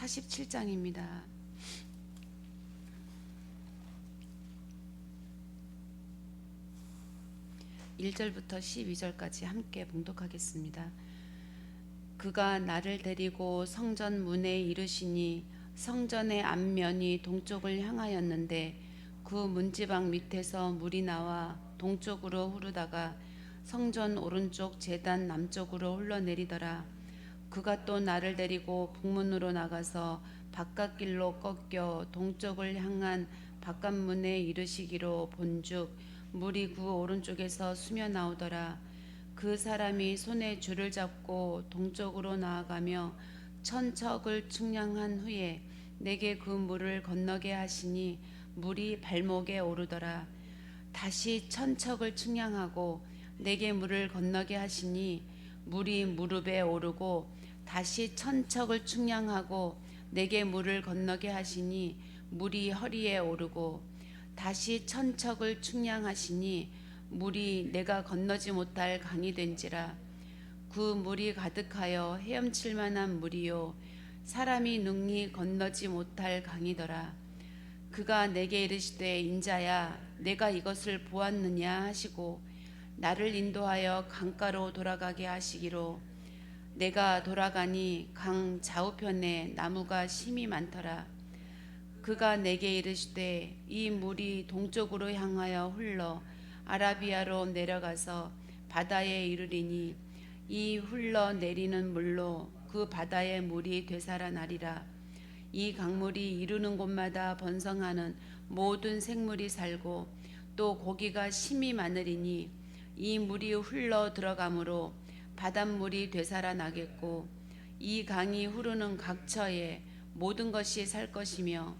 47장입니다. 1절부터 12절까지 함께 봉독하겠습니다. 그가 나를 데리고 성전 문에 이르시니 성전의 앞면이 동쪽을 향하였는데 그 문지방 밑에서 물이 나와 동쪽으로 흐르다가 성전 오른쪽 제단 남쪽으로 흘러내리더라. 그가 또 나를 데리고 북문으로 나가서 바깥길로 꺾여 동쪽을 향한 바깥문에 이르시기로 본즉 물이 그 오른쪽에서 스며 나오더라. 그 사람이 손에 줄을 잡고 동쪽으로 나아가며 천척을 측량한 후에 내게 그 물을 건너게 하시니 물이 발목에 오르더라. 다시 천척을 측량하고 내게 물을 건너게 하시니 물이 무릎에 오르고 다시 천척을 측량하고 내게 물을 건너게 하시니 물이 허리에 오르고 다시 천척을 측량하시니 물이 내가 건너지 못할 강이 된지라. 그 물이 가득하여 헤엄칠 만한 물이요 사람이 능히 건너지 못할 강이더라. 그가 내게 이르시되 인자야 내가 이것을 보았느냐 하시고 나를 인도하여 강가로 돌아가게 하시기로 내가 돌아가니 강 좌우편에 나무가 심이 많더라. 그가 내게 이르시되 이 물이 동쪽으로 향하여 흘러 아라비아로 내려가서 바다에 이르리니 이 흘러 내리는 물로 그 바다의 물이 되살아나리라. 이 강물이 이르는 곳마다 번성하는 모든 생물이 살고 또 고기가 심이 많으리니 이 물이 흘러 들어가므로 바닷물이 되살아나겠고 이 강이 흐르는 각처에 모든 것이 살 것이며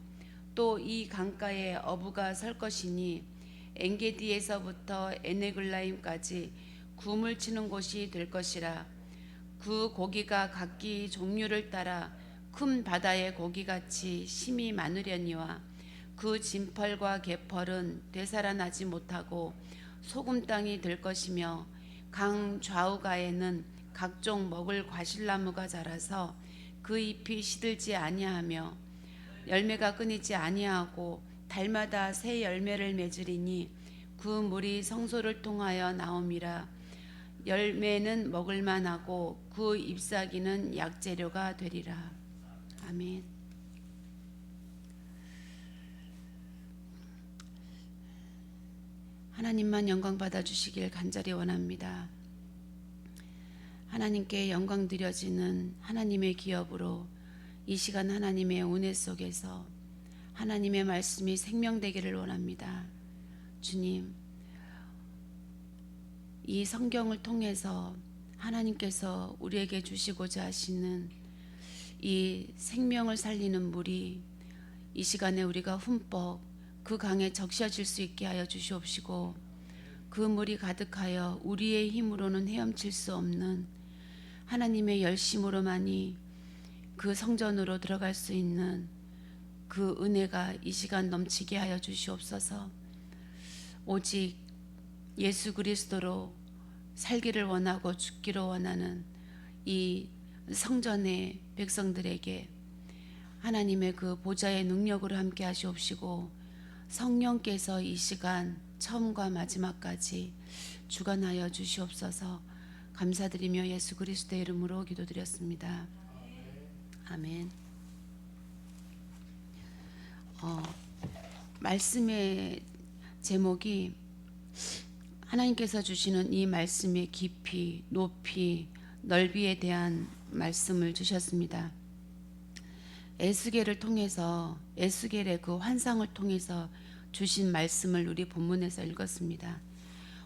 또 이 강가에 어부가 설 것이니 엔게디에서부터 에네글라임까지 굼을 치는 곳이 될 것이라. 그 고기가 각기 종류를 따라 큰 바다의 고기같이 심이 많으려니와 그 진펄과 개펄은 되살아나지 못하고 소금 땅이 될 것이며 강 좌우가에는 각종 먹을 과실나무가 자라서 그 잎이 시들지 아니하며 열매가 끊이지 아니하고 달마다 새 열매를 맺으리니 그 물이 성소를 통하여 나옴이라. 열매는 먹을 만하고 그 잎사귀는 약재료가 되리라. 아멘. 하나님만 영광 받아 주시길 간절히 원합니다. 하나님께 영광 드려지는 하나님의 기업으로 이 시간 하나님의 은혜 속에서 하나님의 말씀이 생명되기를 원합니다. 주님, 이 성경을 통해서 하나님께서 우리에게 주시고자 하시는 이 생명을 살리는 물이 이 시간에 우리가 흠뻑 그 강에 적셔질 수 있게 하여 주시옵시고 그 물이 가득하여 우리의 힘으로는 헤엄칠 수 없는 하나님의 열심으로만이 그 성전으로 들어갈 수 있는 그 은혜가 이 시간 넘치게 하여 주시옵소서. 오직 예수 그리스도로 살기를 원하고 죽기를 원하는 이 성전의 백성들에게 하나님의 그 보좌의 능력으로 함께 하시옵시고 성령께서 이 시간 처음과 마지막까지 주관하여 주시옵소서. 감사드리며 예수 그리스도의 이름으로 기도드렸습니다. 아멘. 말씀의 제목이 하나님께서 주시는 이 말씀의 깊이, 높이, 넓이에 대한 말씀을 주셨습니다. 에스겔을 통해서 에스겔의 그 환상을 통해서 주신 말씀을 우리 본문에서 읽었습니다.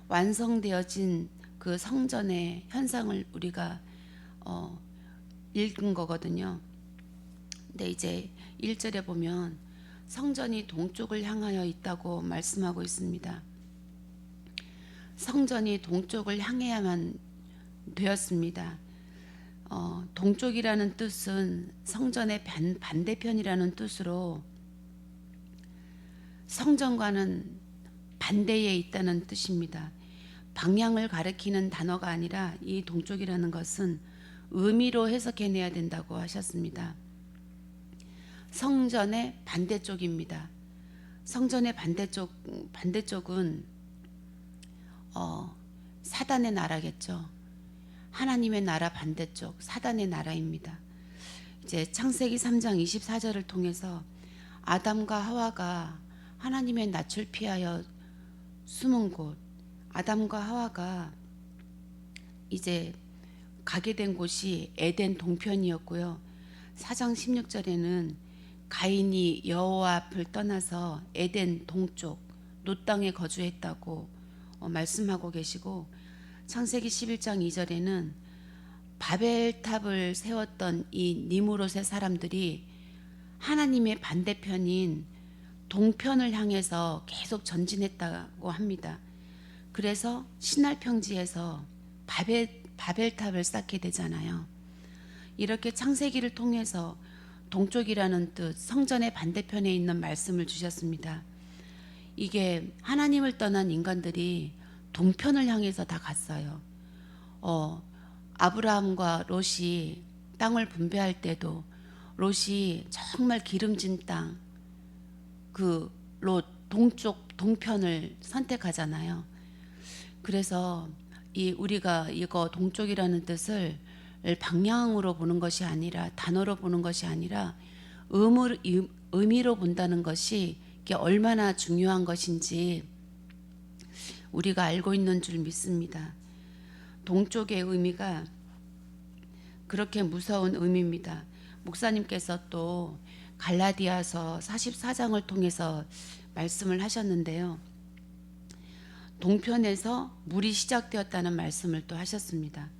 완성되어진 그 성전의 현상을 우리가 읽은 거거든요. 근데 이제 1절에 보면 성전이 동쪽을 향하여 있다고 말씀하고 있습니다. 성전이 동쪽을 향해야만 되었습니다. 동쪽이라는 뜻은 성전의 반대편이라는 뜻으로 성전과는 반대에 있다는 뜻입니다. 방향을 가리키는 단어가 아니라 이 동쪽이라는 것은 의미로 해석해내야 된다고 하셨습니다. 성전의 반대쪽입니다. 성전의 반대쪽은 사단의 나라겠죠. 하나님의 나라 반대쪽 사단의 나라입니다. 이제 창세기 3장 24절을 통해서 아담과 하와가 하나님의 낯을 피하여 숨은 곳, 아담과 하와가 이제 가게 된 곳이 에덴 동편이었고요. 4장 16절에는 가인이 여호와 앞을 떠나서 에덴 동쪽 놋 땅에 거주했다고 말씀하고 계시고, 창세기 11장 2절에는 바벨탑을 세웠던 이 니무롯의 사람들이 하나님의 반대편인 동편을 향해서 계속 전진했다고 합니다. 그래서 신할 평지에서 바벨탑을 쌓게 되잖아요. 이렇게 창세기를 통해서 동쪽이라는 뜻, 성전의 반대편에 있는 말씀을 주셨습니다. 이게 하나님을 떠난 인간들이 동편을 향해서 다 갔어요. 아브라함과 롯이 땅을 분배할 때도 롯이 정말 기름진 땅, 그 롯 동쪽 동편을 선택하잖아요. 그래서 우리가 이거 동쪽이라는 뜻을 방향으로 보는 것이 아니라, 단어로 보는 것이 아니라 의미로 본다는 것이 이게 얼마나 중요한 것인지 우리가 알고 있는 줄 믿습니다. 동쪽의 의미가 그렇게 무서운 의미입니다. 목사님께서 또 갈라디아서 44장을 통해서 말씀을 하셨는데요. 동편에서 물이 시작되었다는 말씀을 또 하셨습니다.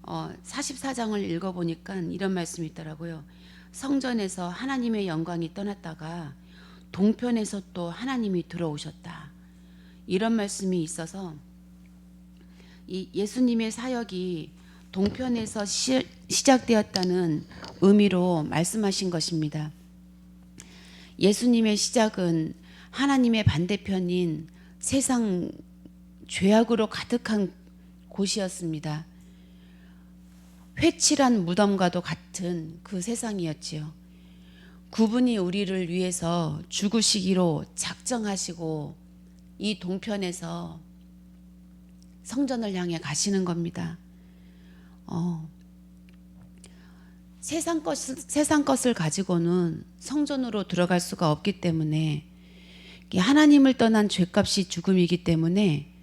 44장을 읽어보니까 이런 말씀이 있더라고요. 성전에서 하나님의 영광이 떠났다가 동편에서 또 하나님이 들어오셨다. 이런 말씀이 있어서 이 예수님의 사역이 동편에서 시작되었다는 의미로 말씀하신 것입니다. 예수님의 시작은 하나님의 반대편인 세상 죄악으로 가득한 곳이었습니다. 회칠한 무덤과도 같은 그 세상이었지요. 그분이 우리를 위해서 죽으시기로 작정하시고 이 동편에서 성전을 향해 가시는 겁니다. 세상 것을 가지고는 성전으로 들어갈 수가 없기 때문에, 하나님을 떠난 죄값이 죽음이기 때문에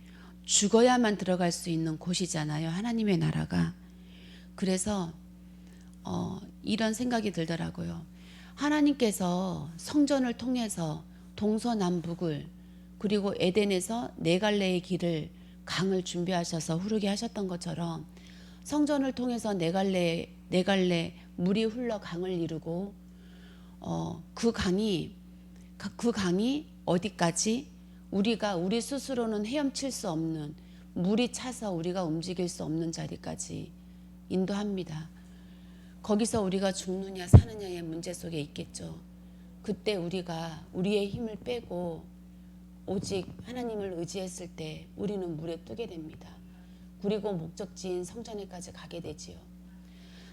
죽어야만 들어갈 수 있는 곳이잖아요, 하나님의 나라가. 그래서 이런 생각이 들더라고요. 하나님께서 성전을 통해서 동서남북을, 그리고 에덴에서 네 갈래의 길을, 강을 준비하셔서 흐르게 하셨던 것처럼 성전을 통해서 네 갈래 물이 흘러 강을 이루고, 그 강이 어디까지, 우리 스스로는 헤엄칠 수 없는, 물이 차서 우리가 움직일 수 없는 자리까지 인도합니다. 거기서 우리가 죽느냐 사느냐의 문제 속에 있겠죠. 그때 우리가 우리의 힘을 빼고 오직 하나님을 의지했을 때 우리는 물에 뜨게 됩니다. 그리고 목적지인 성전에까지 가게 되지요.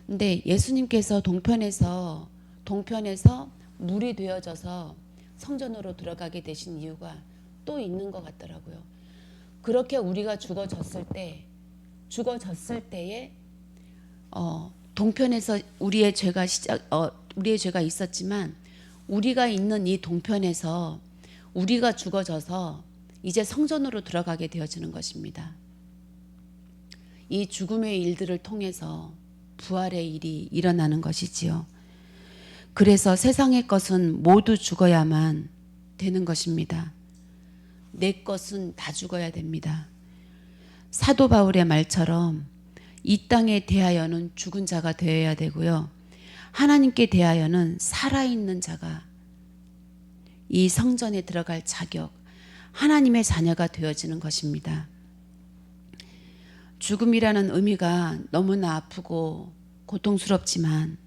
근데 예수님께서 동편에서 물이 되어져서 성전으로 들어가게 되신 이유가 또 있는 것 같더라고요. 그렇게 우리가 죽어졌을 때에 동편에서 우리의 죄가 있었지만, 우리가 있는 이 동편에서 우리가 죽어져서 이제 성전으로 들어가게 되어지는 것입니다. 이 죽음의 일들을 통해서 부활의 일이 일어나는 것이지요. 그래서 세상의 것은 모두 죽어야만 되는 것입니다. 내 것은 다 죽어야 됩니다. 사도 바울의 말처럼 이 땅에 대하여는 죽은 자가 되어야 되고요, 하나님께 대하여는 살아있는 자가 이 성전에 들어갈 자격, 하나님의 자녀가 되어지는 것입니다. 죽음이라는 의미가 너무나 아프고 고통스럽지만,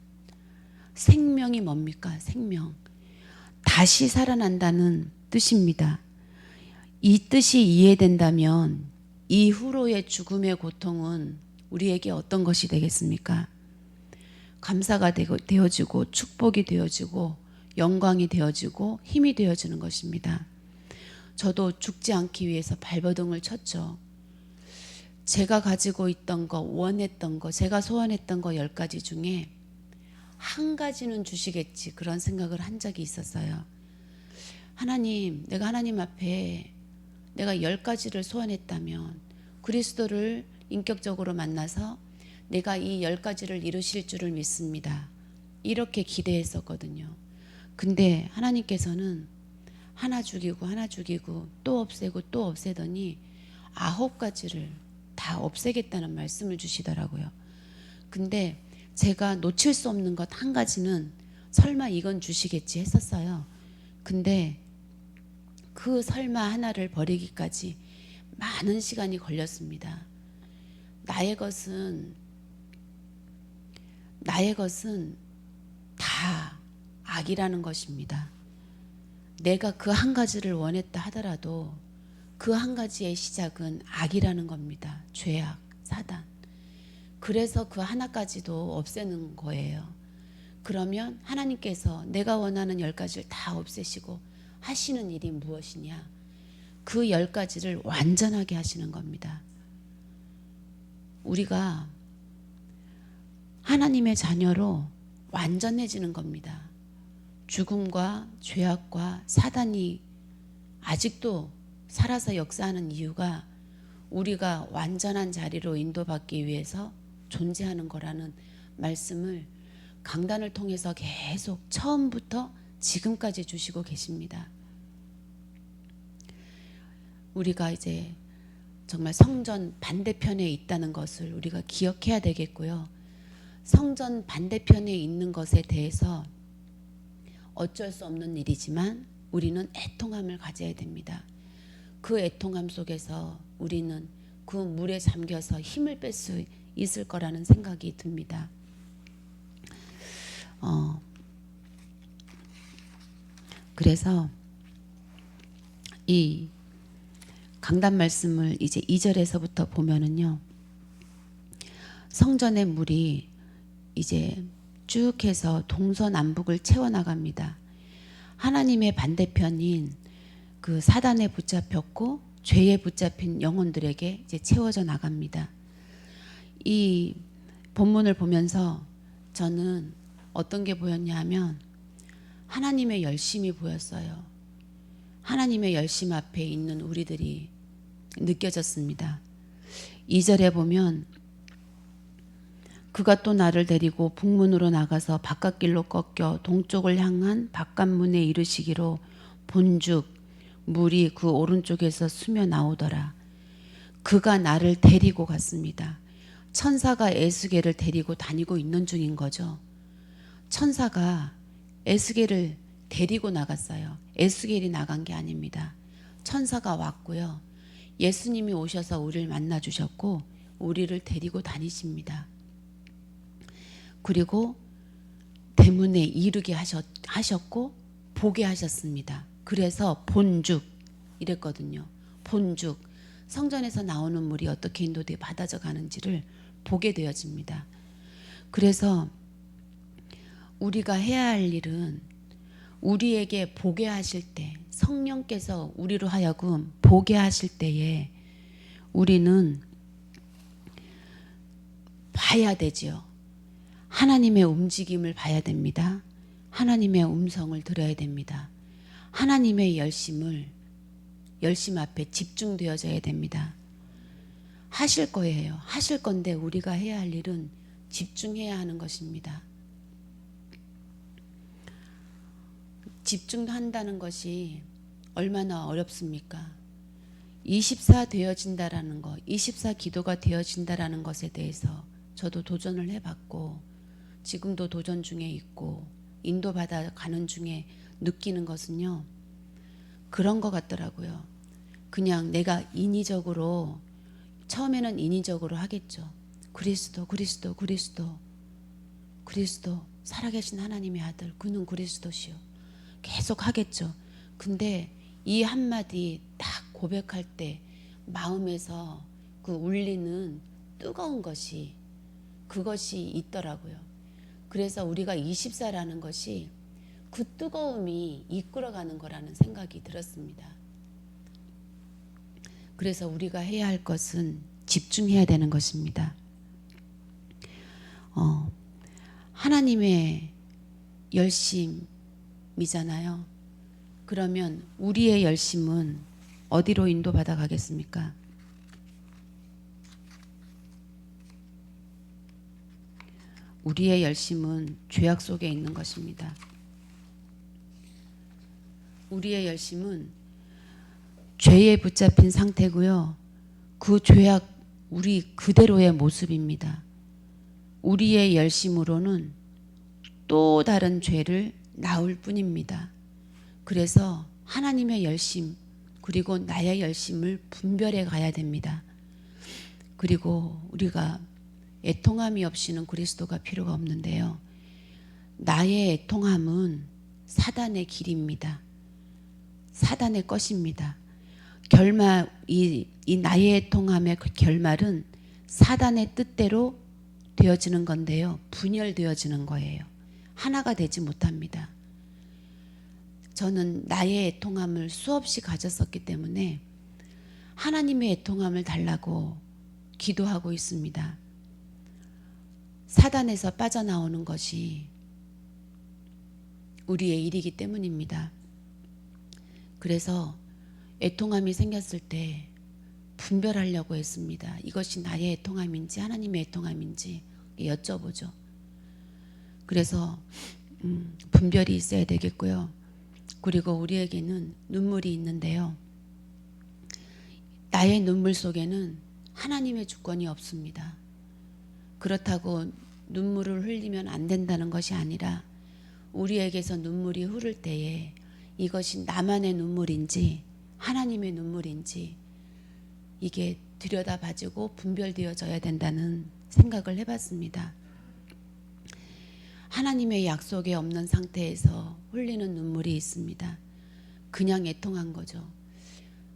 생명이 뭡니까? 생명. 다시 살아난다는 뜻입니다. 이 뜻이 이해된다면 이후로의 죽음의 고통은 우리에게 어떤 것이 되겠습니까? 감사가 되어지고 축복이 되어지고 영광이 되어지고 힘이 되어지는 것입니다. 저도 죽지 않기 위해서 발버둥을 쳤죠. 제가 가지고 있던 거, 원했던 거, 제가 소원했던 거 10가지 중에 한 가지는 주시겠지, 그런 생각을 한 적이 있었어요. 하나님, 내가 하나님 앞에 내가 10가지를 소원했다면 그리스도를 인격적으로 만나서 내가 이 10가지를 이루실 줄을 믿습니다. 이렇게 기대했었거든요. 근데 하나님께서는 하나 죽이고 하나 죽이고 또 없애고 또 없애더니 9가지를 다 없애겠다는 말씀을 주시더라고요. 근데 제가 놓칠 수 없는 것 한 가지는 설마 이건 주시겠지 했었어요. 근데 그 설마 하나를 버리기까지 많은 시간이 걸렸습니다. 나의 것은 다 악이라는 것입니다. 내가 그 한 가지를 원했다 하더라도 그 한 가지의 시작은 악이라는 겁니다. 죄악, 사단. 그래서 그 하나까지도 없애는 거예요. 그러면 하나님께서 내가 원하는 10가지를 다 없애시고 하시는 일이 무엇이냐? 그 10가지를 완전하게 하시는 겁니다. 우리가 하나님의 자녀로 완전해지는 겁니다. 죽음과 죄악과 사단이 아직도 살아서 역사하는 이유가 우리가 완전한 자리로 인도받기 위해서 존재하는 거라는 말씀을 강단을 통해서 계속 처음부터 지금까지 주시고 계십니다. 우리가 이제 정말 성전 반대편에 있다는 것을 우리가 기억해야 되겠고요. 성전 반대편에 있는 것에 대해서 어쩔 수 없는 일이지만 우리는 애통함을 가져야 됩니다. 그 애통함 속에서 우리는 그 물에 잠겨서 힘을 뺄 수 있을 거라는 생각이 듭니다. 그래서 이 강단 말씀을 이제 2절에서부터 보면은요. 성전의 물이 이제 쭉 해서 동서남북을 채워나갑니다. 하나님의 반대편인 그 사단에 붙잡혔고 죄에 붙잡힌 영혼들에게 이제 채워져 나갑니다. 이 본문을 보면서 저는 어떤 게 보였냐 하면 하나님의 열심이 보였어요. 하나님의 열심 앞에 있는 우리들이 느껴졌습니다. 2절에 보면 그가 또 나를 데리고 북문으로 나가서 바깥길로 꺾여 동쪽을 향한 바깥문에 이르시기로 본즉 물이 그 오른쪽에서 스며 나오더라. 그가 나를 데리고 갔습니다. 천사가 에스겔을 데리고 다니고 있는 중인 거죠. 천사가 에스겔을 데리고 나갔어요. 에스겔이 나간 게 아닙니다. 천사가 왔고요. 예수님이 오셔서 우리를 만나 주셨고 우리를 데리고 다니십니다. 그리고 대문에 이르게 하셨고 보게 하셨습니다. 그래서 본죽 이랬거든요. 본죽 성전에서 나오는 물이 어떻게 인도돼 받아져 가는지를 보게 되어집니다. 그래서 우리가 해야 할 일은 우리에게 보게 하실 때 성령께서 우리로 하여금 보게 하실 때에 우리는 봐야 되지요. 하나님의 움직임을 봐야 됩니다. 하나님의 음성을 들어야 됩니다. 하나님의 열심 앞에 집중되어져야 됩니다. 하실 거예요. 하실 건데 우리가 해야 할 일은 집중해야 하는 것입니다. 집중한다는 것이 얼마나 어렵습니까? 24 되어진다라는 것, 24 기도가 되어진다라는 것에 대해서 저도 도전을 해봤고 지금도 도전 중에 있고 인도받아 가는 중에 느끼는 것은요. 그런 것 같더라고요. 그냥 내가 인위적으로 처음에는 인위적으로 하겠죠. 그리스도 살아계신 하나님의 아들 그는 그리스도시요. 계속 하겠죠. 근데 이 한마디 딱 고백할 때 마음에서 그 울리는 뜨거운 것이 그것이 있더라고요. 그래서 우리가 24라는 것이 그 뜨거움이 이끌어가는 거라는 생각이 들었습니다. 그래서 우리가 해야 할 것은 집중해야 되는 것입니다. 하나님의 열심이잖아요. 그러면 우리의 열심은 어디로 인도받아 가겠습니까? 우리의 열심은 죄악 속에 있는 것입니다. 우리의 열심은 죄에 붙잡힌 상태고요. 그 죄악 우리 그대로의 모습입니다. 우리의 열심으로는 또 다른 죄를 낳을 뿐입니다. 그래서 하나님의 열심 그리고 나의 열심을 분별해 가야 됩니다. 그리고 우리가 애통함이 없이는 그리스도가 필요가 없는데요. 나의 애통함은 사단의 길입니다. 사단의 것입니다. 이 나의 애통함의 그 결말은 사단의 뜻대로 되어지는 건데요. 분열되어지는 거예요. 하나가 되지 못합니다. 저는 나의 애통함을 수없이 가졌었기 때문에 하나님의 애통함을 달라고 기도하고 있습니다. 사단에서 빠져나오는 것이 우리의 일이기 때문입니다. 그래서 애통함이 생겼을 때 분별하려고 했습니다. 이것이 나의 애통함인지 하나님의 애통함인지 여쭤보죠. 그래서 분별이 있어야 되겠고요. 그리고 우리에게는 눈물이 있는데요. 나의 눈물 속에는 하나님의 주권이 없습니다. 그렇다고 눈물을 흘리면 안 된다는 것이 아니라 우리에게서 눈물이 흐를 때에 이것이 나만의 눈물인지 하나님의 눈물인지 이게 들여다봐지고 분별되어져야 된다는 생각을 해봤습니다. 하나님의 약속에 없는 상태에서 흘리는 눈물이 있습니다. 그냥 애통한 거죠.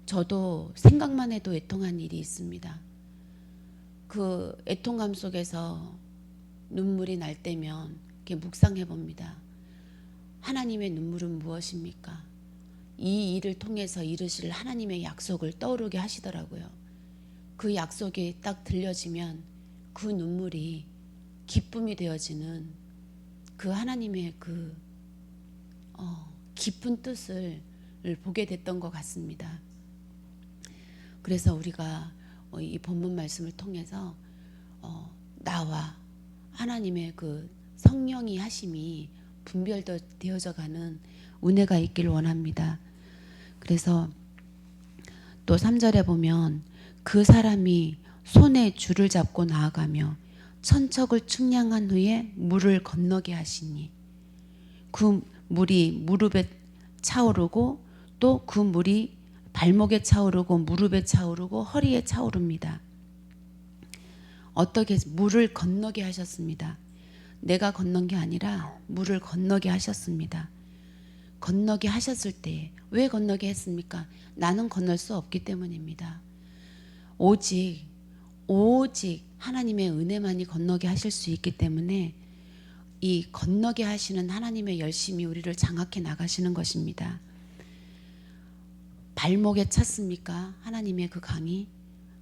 저도 생각만 해도 애통한 일이 있습니다. 그 애통감 속에서 눈물이 날 때면 이렇게 묵상해 봅니다. 하나님의 눈물은 무엇입니까? 이 일을 통해서 이루실 하나님의 약속을 떠오르게 하시더라고요. 그 약속이 딱 들려지면 그 눈물이 기쁨이 되어지는 그 하나님의 그 깊은 뜻을 보게 됐던 것 같습니다. 그래서 우리가 이 본문 말씀을 통해서 나와 하나님의 그 성령이 하심이 분별되어져 가는 은혜가 있기를 원합니다. 그래서 또 3절에 보면 그 사람이 손에 줄을 잡고 나아가며 천척을 측량한 후에 물을 건너게 하시니 그 물이 무릎에 차오르고 또 그 물이 발목에 차오르고 무릎에 차오르고 허리에 차오릅니다. 어떻게 물을 건너게 하셨습니다. 내가 건넌 게 아니라 물을 건너게 하셨습니다. 건너게 하셨을 때 왜 건너게 했습니까? 나는 건널 수 없기 때문입니다. 오직 하나님의 은혜만이 건너게 하실 수 있기 때문에 이 건너게 하시는 하나님의 열심이 우리를 장악해 나가시는 것입니다. 발목에 찼습니까? 하나님의 그 강이?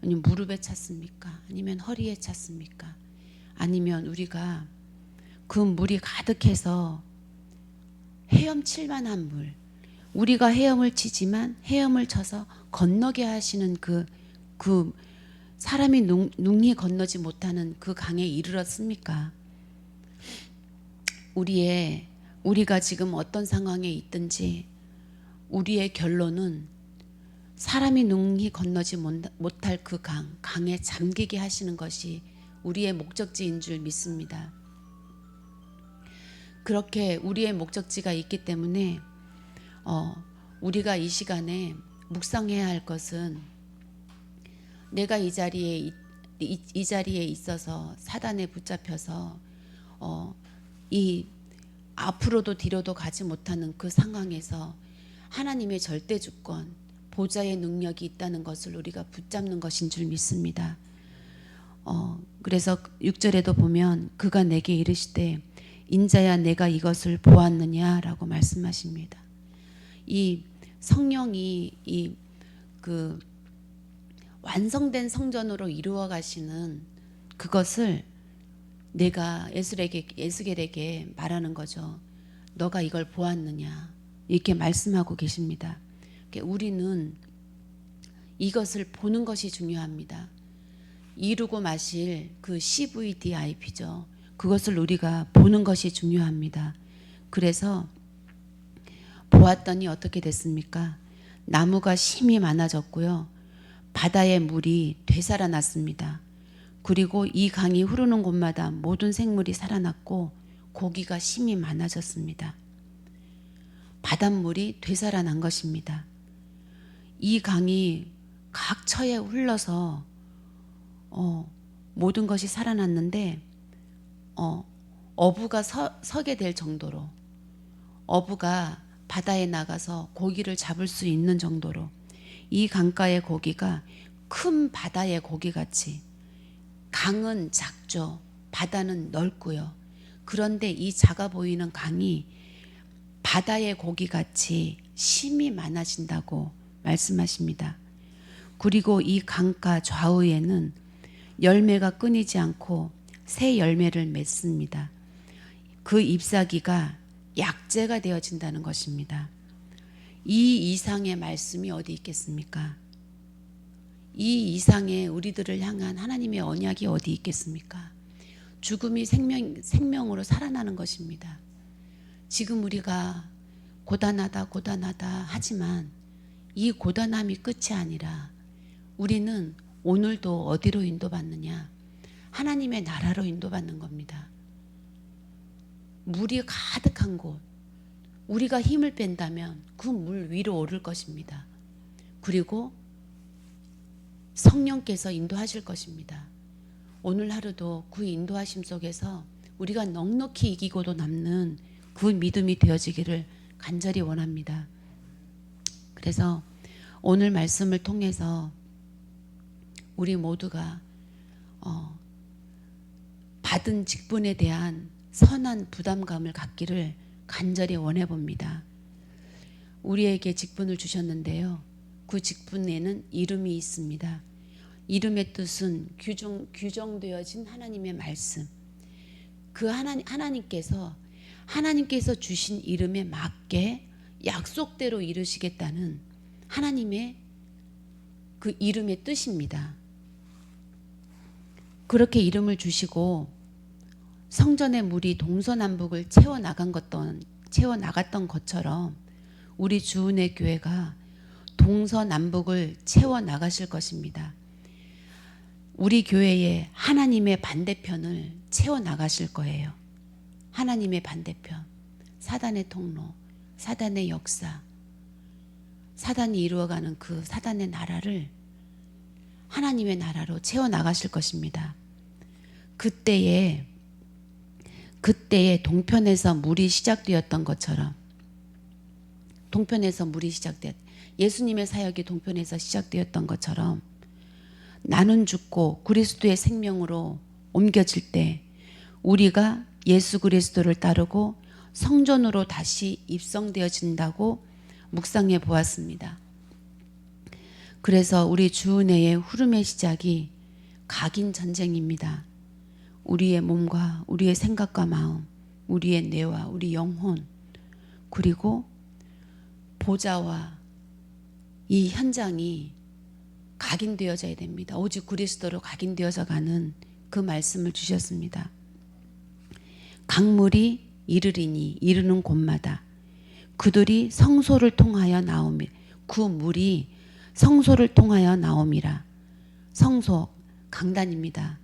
아니면 무릎에 찼습니까? 아니면 허리에 찼습니까? 아니면 우리가 그 물이 가득해서 헤엄칠 만한 물, 우리가 헤엄을 치지만 헤엄을 쳐서 건너게 하시는 그 사람이 능히 건너지 못하는 그 강에 이르렀습니까? 우리가 지금 어떤 상황에 있든지 우리의 결론은 사람이 능히 건너지 못할 그 강에 잠기게 하시는 것이 우리의 목적지인 줄 믿습니다. 그렇게 우리의 목적지가 있기 때문에 우리가 이 시간에 묵상해야 할 것은 내가 이 자리에 있어서 사단에 붙잡혀서 이 앞으로도 뒤로도 가지 못하는 그 상황에서 하나님의 절대 주권, 보좌의 능력이 있다는 것을 우리가 붙잡는 것인 줄 믿습니다. 그래서 6절에도 보면 그가 내게 이르시되 인자야 내가 이것을 보았느냐라고 말씀하십니다. 이 성령이 이 그 완성된 성전으로 이루어 가시는 그것을 내가 에스겔에게 말하는 거죠. 너가 이걸 보았느냐 이렇게 말씀하고 계십니다. 우리는 이것을 보는 것이 중요합니다. 이루고 마실 그 CVDIP죠. 그것을 우리가 보는 것이 중요합니다. 그래서 보았더니 어떻게 됐습니까? 나무가 심이 많아졌고요. 바다의 물이 되살아났습니다. 그리고 이 강이 흐르는 곳마다 모든 생물이 살아났고 고기가 심이 많아졌습니다. 바닷물이 되살아난 것입니다. 이 강이 각 처에 흘러서 모든 것이 살아났는데 어부가 서게 될 정도로, 어부가 바다에 나가서 고기를 잡을 수 있는 정도로 이 강가의 고기가 큰 바다의 고기같이, 강은 작죠. 바다는 넓고요. 그런데 이 작아 보이는 강이 바다의 고기같이 심이 많아진다고 말씀하십니다. 그리고 이 강가 좌우에는 열매가 끊이지 않고 새 열매를 맺습니다. 그 잎사귀가 약재가 되어진다는 것입니다. 이 이상의 말씀이 어디 있겠습니까? 이 이상의 우리들을 향한 하나님의 언약이 어디 있겠습니까? 죽음이 생명으로 살아나는 것입니다. 지금 우리가 고단하다 하지만 이 고단함이 끝이 아니라 우리는 오늘도 어디로 인도받느냐? 하나님의 나라로 인도받는 겁니다. 물이 가득한 곳, 우리가 힘을 뺀다면 그 물 위로 오를 것입니다. 그리고 성령께서 인도하실 것입니다. 오늘 하루도 그 인도하심 속에서 우리가 넉넉히 이기고도 남는 그 믿음이 되어지기를 간절히 원합니다. 그래서 오늘 말씀을 통해서 우리 모두가 받은 직분에 대한 선한 부담감을 갖기를 간절히 원해 봅니다. 우리에게 직분을 주셨는데요. 그 직분에는 이름이 있습니다. 이름의 뜻은 규정되어진 하나님의 말씀. 그 하나님께서 주신 이름에 맞게 약속대로 이루시겠다는 하나님의 그 이름의 뜻입니다. 그렇게 이름을 주시고 성전의 물이 동서남북을 채워나갔던 것처럼 우리 주은혜 교회가 동서남북을 채워나가실 것입니다. 우리 교회에 하나님의 반대편을 채워나가실 거예요. 하나님의 반대편, 사단의 통로, 사단의 역사, 사단이 이루어가는 그 사단의 나라를 하나님의 나라로 채워나가실 것입니다. 그때에 동편에서 물이 시작되었던 것처럼, 예수님의 사역이 동편에서 시작되었던 것처럼 나는 죽고 그리스도의 생명으로 옮겨질 때 우리가 예수 그리스도를 따르고 성전으로 다시 입성되어진다고 묵상해 보았습니다. 그래서 우리 주은혜의 흐름의 시작이 각인 전쟁입니다. 우리의 몸과 우리의 생각과 마음, 우리의 뇌와 우리 영혼, 그리고 보좌와 이 현장이 각인되어져야 됩니다. 오직 그리스도로 각인되어져 가는 그 말씀을 주셨습니다. 강물이 이르리니 이르는 곳마다 그들이 성소를 통하여 나오미, 그 물이 성소를 통하여 나옴이라. 성소, 강단입니다.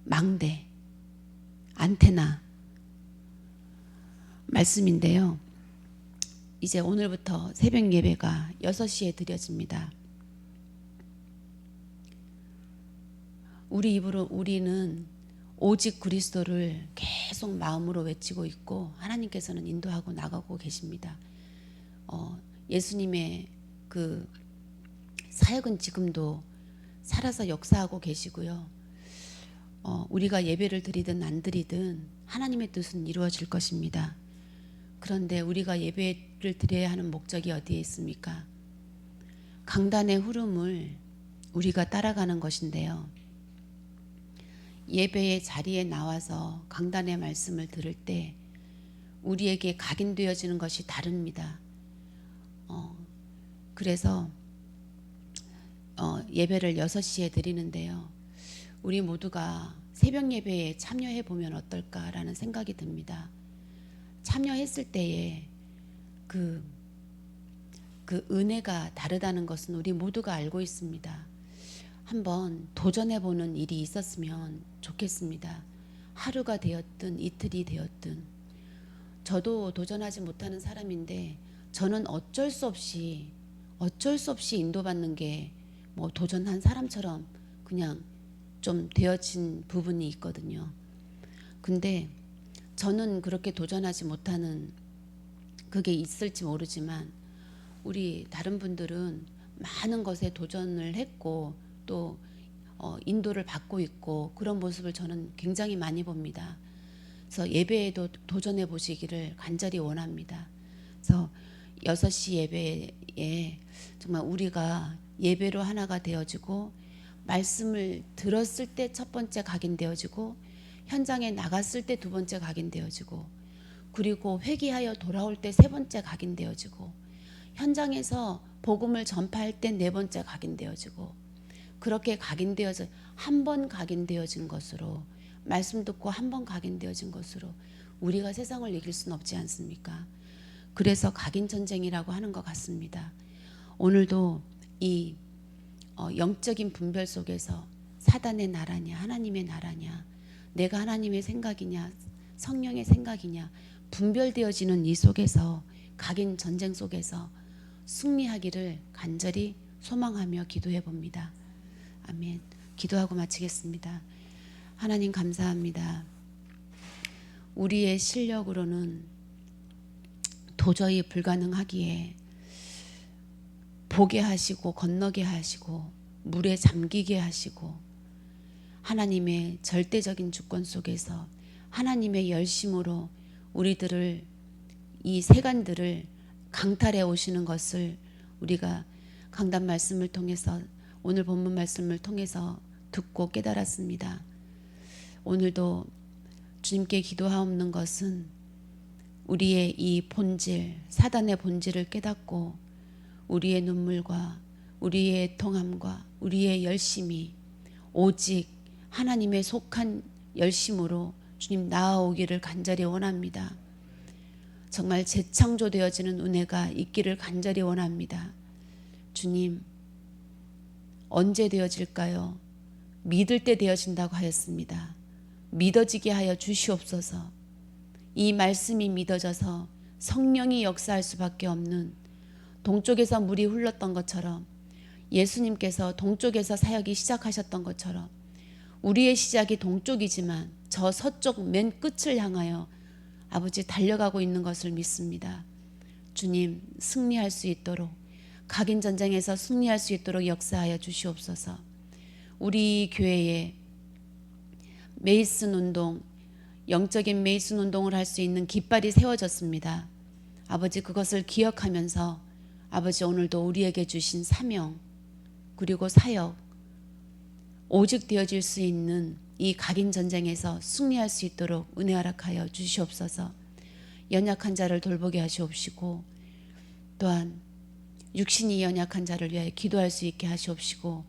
망대, 안테나 말씀인데요. 이제 오늘부터 새벽 예배가 6시에 드려집니다. 우리 입으로 우리는 오직 그리스도를 계속 마음으로 외치고 있고 하나님께서는 인도하고 나가고 계십니다. 예수님의 그 사역은 지금도 살아서 역사하고 계시고요. 우리가 예배를 드리든 안 드리든 하나님의 뜻은 이루어질 것입니다. 그런데 우리가 예배를 드려야 하는 목적이 어디에 있습니까? 강단의 흐름을 우리가 따라가는 것인데요. 예배의 자리에 나와서 강단의 말씀을 들을 때 우리에게 각인되어지는 것이 다릅니다. 그래서 예배를 6시에 드리는데요. 우리 모두가 새벽 예배에 참여해 보면 어떨까라는 생각이 듭니다. 참여했을 때에 그 은혜가 다르다는 것은 우리 모두가 알고 있습니다. 한번 도전해 보는 일이 있었으면 좋겠습니다. 하루가 되었든 이틀이 되었든. 저도 도전하지 못하는 사람인데 저는 어쩔 수 없이 인도받는 게 뭐 도전한 사람처럼 그냥 좀 되어진 부분이 있거든요. 근데 저는 그렇게 도전하지 못하는 그게 있을지 모르지만 우리 다른 분들은 많은 것에 도전을 했고 또 인도를 받고 있고 그런 모습을 저는 굉장히 많이 봅니다. 그래서 예배에도 도전해 보시기를 간절히 원합니다. 그래서 6시 예배에 정말 우리가 예배로 하나가 되어지고 말씀을 들었을 때 첫 번째 각인되어지고 현장에 나갔을 때 두 번째 각인되어지고 그리고 회개하여 돌아올 때 세 번째 각인되어지고 현장에서 복음을 전파할 때 네 번째 각인되어지고 그렇게 각인되어져 한 번 각인되어진 것으로 말씀 듣고 한 번 각인되어진 것으로 우리가 세상을 이길 수는 없지 않습니까? 그래서 각인 전쟁이라고 하는 것 같습니다. 오늘도 이 영적인 분별 속에서 사단의 나라냐 하나님의 나라냐 내가 하나님의 생각이냐 성령의 생각이냐 분별되어지는 이 속에서 각인 전쟁 속에서 승리하기를 간절히 소망하며 기도해 봅니다. 아멘. 기도하고 마치겠습니다. 하나님 감사합니다. 우리의 실력으로는 도저히 불가능하기에 보게 하시고 건너게 하시고 물에 잠기게 하시고 하나님의 절대적인 주권 속에서 하나님의 열심으로 우리들을 이 세간들을 강탈해 오시는 것을 우리가 강단 말씀을 통해서 오늘 본문 말씀을 통해서 듣고 깨달았습니다. 오늘도 주님께 기도하옵는 것은 우리의 이 본질 사단의 본질을 깨닫고 우리의 눈물과 우리의 통함과 우리의 열심이 오직 하나님의 속한 열심으로 주님 나아오기를 간절히 원합니다. 정말 재창조되어지는 은혜가 있기를 간절히 원합니다. 주님 언제 되어질까요? 믿을 때 되어진다고 하였습니다. 믿어지게 하여 주시옵소서. 이 말씀이 믿어져서 성령이 역사할 수밖에 없는 동쪽에서 물이 흘렀던 것처럼 예수님께서 동쪽에서 사역이 시작하셨던 것처럼 우리의 시작이 동쪽이지만 저 서쪽 맨 끝을 향하여 아버지 달려가고 있는 것을 믿습니다. 주님 승리할 수 있도록 각인 전쟁에서 승리할 수 있도록 역사하여 주시옵소서. 우리 교회에 메이슨 운동 영적인 메이슨 운동을 할 수 있는 깃발이 세워졌습니다. 아버지 그것을 기억하면서 아버지 오늘도 우리에게 주신 사명 그리고 사역 오직 되어질 수 있는 이 각인 전쟁에서 승리할 수 있도록 은혜 허락하여 주시옵소서. 연약한 자를 돌보게 하시옵시고 또한 육신이 연약한 자를 위하여 기도할 수 있게 하시옵시고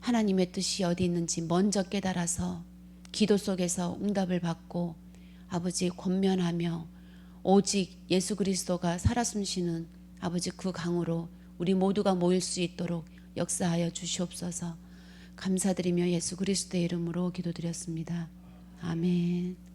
하나님의 뜻이 어디 있는지 먼저 깨달아서 기도 속에서 응답을 받고 아버지 권면하며 오직 예수 그리스도가 살아 숨쉬는 아버지 그 강으로 우리 모두가 모일 수 있도록 역사하여 주시옵소서. 감사드리며 예수 그리스도의 이름으로 기도드렸습니다. 아멘.